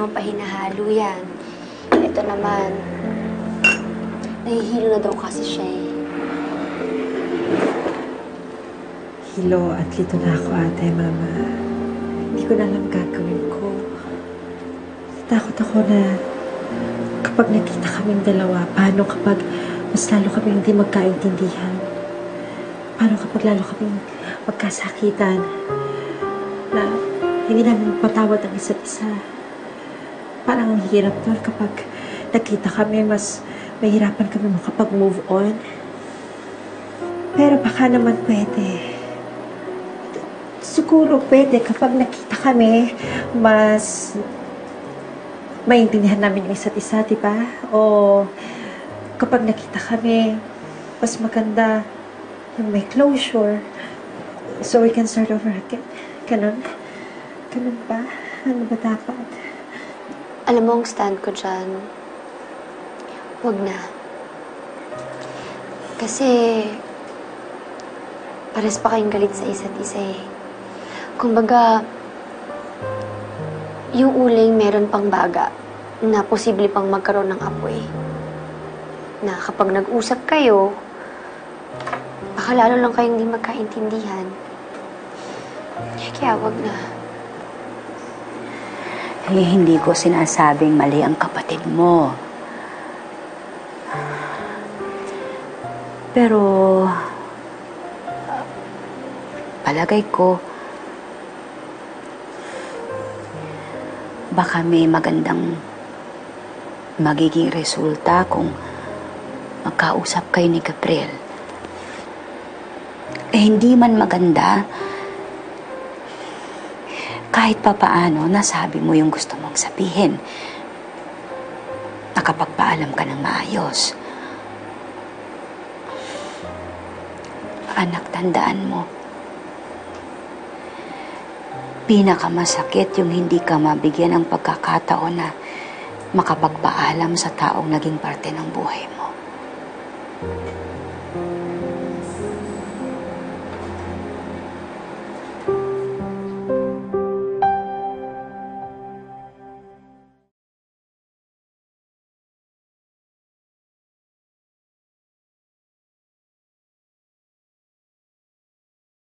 naman pahinahalo yan. Ito naman, nahihilo na daw kasi siya eh. Hilo at lito na ako, ate, mama. Hindi ko na alam gagawin ko. Takot ako na kapag nakita kaming dalawa, paano kapag mas lalo kaming hindi magkaintindihan? Paano kapag lalo kaming magkasakitan na hindi namin patawad ang isa't isa? Parang ang hirap doon kapag nakita kami, mas mahirapan kami makapag-move on. Pero baka naman pwede. Siguro pwede kapag nakita kami, mas maintindihan namin yung isa't isa, diba? O kapag nakita kami, mas maganda yung may closure. So we can start over again. Ganun? Ganun ba? Ano ba dapat? Alam mo ang stand ko dyan, huwag na. Kasi, pares pa kayong galit sa isa't isa eh. Kumbaga, yung uling meron pang baga na posible pang magkaroon ng apoy. Na kapag nag-usap kayo, baka lalo lang kayong hindi magkaintindihan. Kaya wag na. Eh, hindi ko sinasabing mali ang kapatid mo. Pero, palagay ko, baka may magandang magiging resulta kung magkausap kayo ni Gabriel. Eh, hindi man maganda, kahit papaano, nasabi mo yung gusto mong sabihin. Nakapagpaalam ka ng maayos. Anak, tandaan mo, pinakamasakit yung hindi ka mabigyan ng pagkakataon na makapagpaalam sa taong naging parte ng buhay mo.